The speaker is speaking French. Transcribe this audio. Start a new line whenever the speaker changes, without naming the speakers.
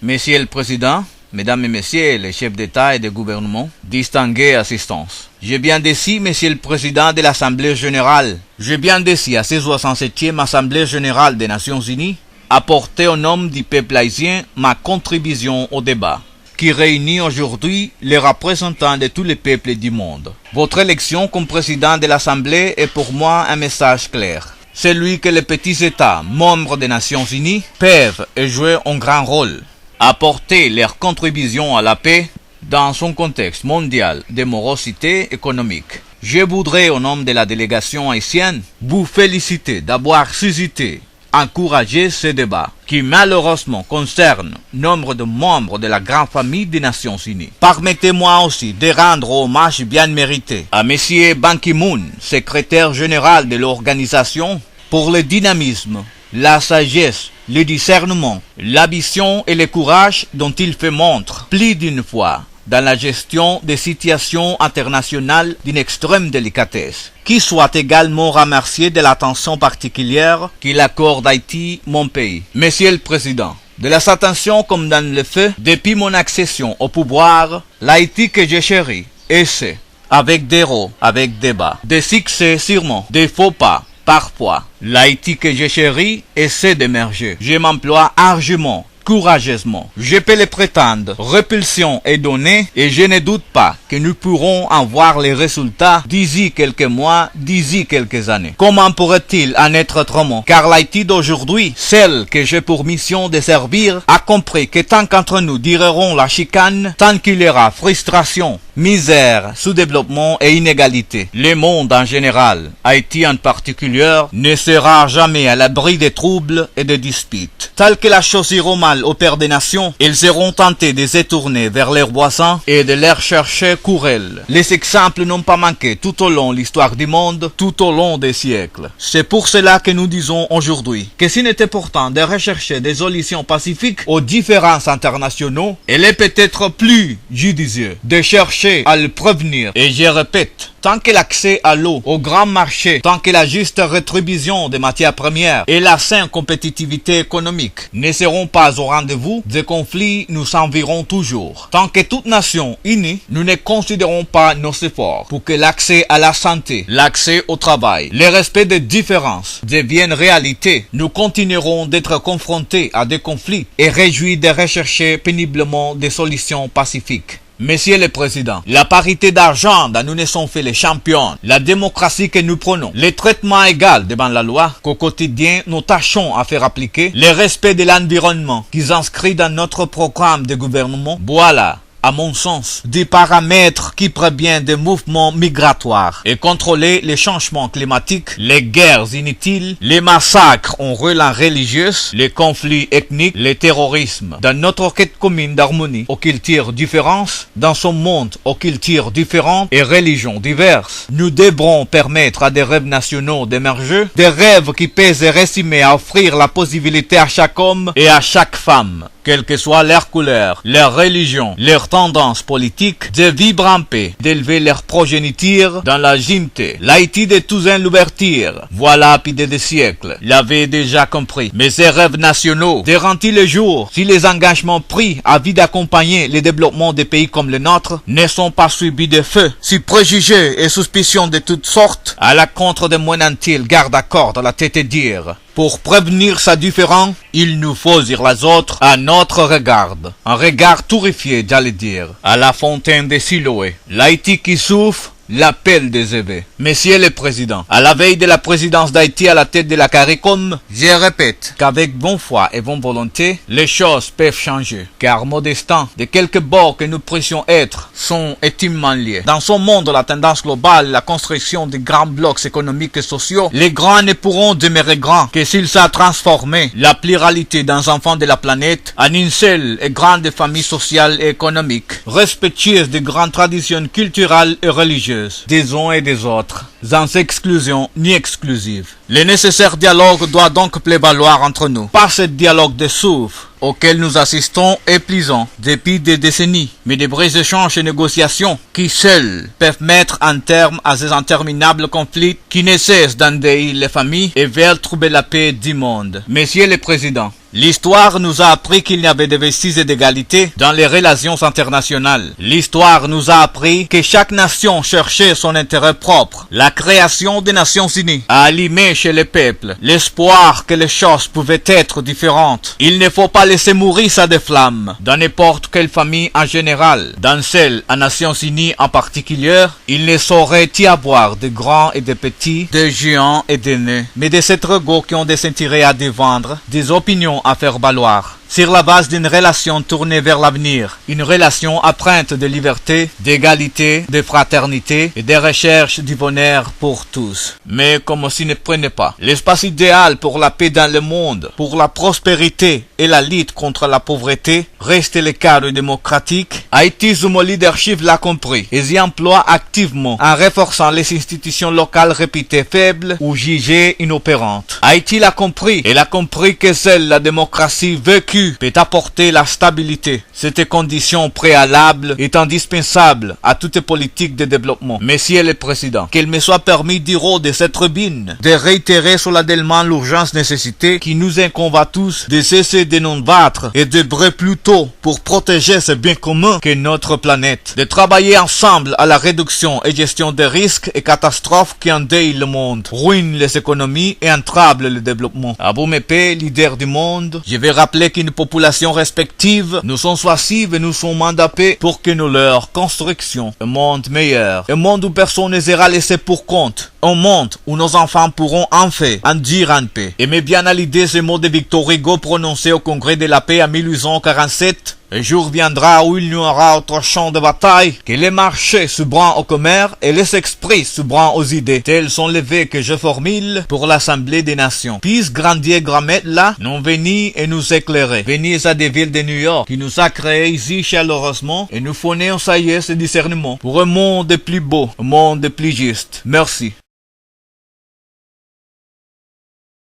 Monsieur le Président, Mesdames et Messieurs les chefs d'État et de gouvernement, distinguée assistance. Je viens d'ici, Monsieur le Président de l'Assemblée Générale. Je viens d'ici à cette 67e Assemblée Générale des Nations Unies, apporter au nom du peuple haïtien ma contribution au débat, qui réunit aujourd'hui les représentants de tous les peuples du monde. Votre élection comme président de l'Assemblée est pour moi un message clair. Celui que les petits États, membres des Nations Unies, peuvent jouer un grand rôle. Apporter leur contribution à la paix dans son contexte mondial de morosité économique. Je voudrais, au nom de la délégation haïtienne, vous féliciter d'avoir suscité, encouragé ce débat qui malheureusement concerne nombre de membres de la grande famille des Nations Unies. Permettez-moi aussi de rendre hommage bien mérité à M. Ban Ki-moon, secrétaire général de l'organisation, pour le dynamisme, la sagesse, le discernement, l'ambition et le courage dont il fait montre plus d'une fois dans la gestion des situations internationales d'une extrême délicatesse, qui soit également remercié de l'attention particulière qu'il accorde à Haïti, mon pays. Monsieur le Président, de la attention comme dans le fait, depuis mon accession au pouvoir, l'Haïti que je chéris, et c'est, avec des hauts, avec des bas, des succès sûrement, des faux pas, parfois, l'Haïti que je chéris essaie d'émerger. Je m'emploie ardument, courageusement. Je peux le prétendre. Répulsion est donnée et je ne doute pas que nous pourrons en voir les résultats d'ici quelques mois, d'ici quelques années. Comment pourrait-il en être autrement? Car l'Haïti d'aujourd'hui, celle que j'ai pour mission de servir, a compris que tant qu'entre nous dureront la chicane, tant qu'il y aura frustration, misère, sous-développement et inégalité, le monde en général, Haïti en particulier, ne sera jamais à l'abri des troubles et des disputes. Tel que la chose ira mal au père des nations, ils seront tentés de se tourner vers leurs voisins et de leur chercher querelle. Les exemples n'ont pas manqué tout au long de l'histoire du monde, tout au long des siècles. C'est pour cela que nous disons aujourd'hui que s'il est important de rechercher des solutions pacifiques aux différends internationaux, il est peut-être plus judicieux de chercher à le prévenir. Et je répète, tant que l'accès à l'eau, au grand marché, tant que la juste rétribution des matières premières et la saine compétitivité économique ne seront pas au rendez-vous, des conflits nous environt toujours. Tant que toute nation unie, nous ne considérons pas nos efforts pour que l'accès à la santé, l'accès au travail, le respect des différences deviennent réalité, nous continuerons d'être confrontés à des conflits et réjouis de rechercher péniblement des solutions pacifiques. Monsieur le Président, la parité d'argent dont nous ne sommes fait les champions, la démocratie que nous prenons, le traitement égal devant la loi qu'au quotidien nous tâchons à faire appliquer, le respect de l'environnement qui s'inscrit dans notre programme de gouvernement, voilà, à mon sens, des paramètres qui préviennent des mouvements migratoires et contrôler les changements climatiques, les guerres inutiles, les massacres en relents religieux, les conflits ethniques, le terrorisme. Dans notre quête commune d'harmonie, aux cultures différentes, dans ce monde aux cultures différentes et religions diverses, nous devrons permettre à des rêves nationaux d'émerger, des rêves qui pèsent et résumer à offrir la possibilité à chaque homme et à chaque femme, quelle que soit leur couleur, leur religion, leur tendance politique, de vivre en paix, d'élever leur progéniture dans la dignité. L'Haïti de Toussaint Louverture, voilà plus de des siècles, l'avait déjà compris. Mais ces rêves nationaux, durant-ils le jour, si les engagements pris à vie d'accompagner le développement des pays comme le nôtre ne sont pas suivis de feu, si préjugés et suspicions de toutes sortes, à la contre de moyennes-ils garde à corde à la tête et dire, pour prévenir sa différence, il nous faut dire les autres à notre regard. Un regard terrifié, j'allais dire, à la fontaine des Siloé. L'Haïti qui souffre, l'appel des évêques. Monsieur le Président, à la veille de la présidence d'Haïti à la tête de la CARICOM, je répète qu'avec bonne foi et bonne volonté, les choses peuvent changer. Car nos destins, de quelque bord que nous puissions être, sont intimement liés. Dans ce monde de la tendance globale, la construction des grands blocs économiques et sociaux, les grands ne pourront demeurer grands que s'ils savent transformer la pluralité des enfants de la planète en une seule et grande famille sociale et économique, respectueuse des grandes traditions culturelles et religieuses des uns et des autres, sans exclusion ni exclusive. Le nécessaire dialogue doit donc prévaloir entre nous. Pas ce dialogue de souffle auquel nous assistons épuisant depuis des décennies, mais des vrais échanges et négociations qui seuls peuvent mettre un terme à ces interminables conflits qui ne cessent d'endeuiller les familles et veulent trouver la paix du monde. Monsieur le Président, L'histoire nous a appris qu'il n'y avait de vestiges d'égalité dans les relations internationales. L'histoire nous a appris que chaque nation cherchait son intérêt propre. La création des Nations Unies a allumé chez les peuples l'espoir que les choses pouvaient être différentes. Il ne faut pas laisser mourir ça de flammes dans n'importe quelle famille en général. Dans celle à Nations Unies en particulier, il ne saurait y avoir de grands et de petits, de géants et de nés, mais des êtres égaux qui ont des intérêts à défendre, des opinions à faire valoir, sur la base d'une relation tournée vers l'avenir, une relation empreinte de liberté, d'égalité, de fraternité et de recherche du bonheur pour tous. Mais comme s'il ne prenait pas l'espace idéal pour la paix dans le monde, pour la prospérité et la lutte contre la pauvreté, reste le cadre démocratique, Haïti sous mon leadership l'a compris et s'y emploie activement en renforçant les institutions locales réputées faibles ou jugées inopérantes. Haïti l'a compris et l'a compris que seule la démocratie vécue peut apporter la stabilité. Cette condition préalable est indispensable à toute politique de développement. Monsieur le Président, qu'il me soit permis dire de cette tribune de réitérer solennellement l'urgence nécessité qui nous incombe à tous de cesser de nous battre et de brûler plus tôt pour protéger ce bien commun qu'est notre planète, de travailler ensemble à la réduction et gestion des risques et catastrophes qui endeuillent le monde, ruinent les économies et entravent le développement. À vous, mes pères, leaders du monde, je vais rappeler qu'une population respective, nous sommes choisis et nous sommes mandatés pour que nous leur construction un monde meilleur, un monde où personne ne sera laissé pour compte, un monde où nos enfants pourront enfin en dire en paix. Aimez bien à l'idée ce mot de Victor Hugo prononcé au Congrès de la paix en 1847. Un jour viendra où il n'y aura autre champ de bataille que les marchés s'ouvrant au commerce et les esprits s'ouvrant aux idées. Tels sont les vœux que je formule pour l'Assemblée des Nations. Puisse grandir Grammet là, nous venir et nous éclairer. Venir à des villes de New York qui nous a créés ici chaleureusement et nous fournir ça y est ce discernement pour un monde plus beau, un monde plus juste. Merci.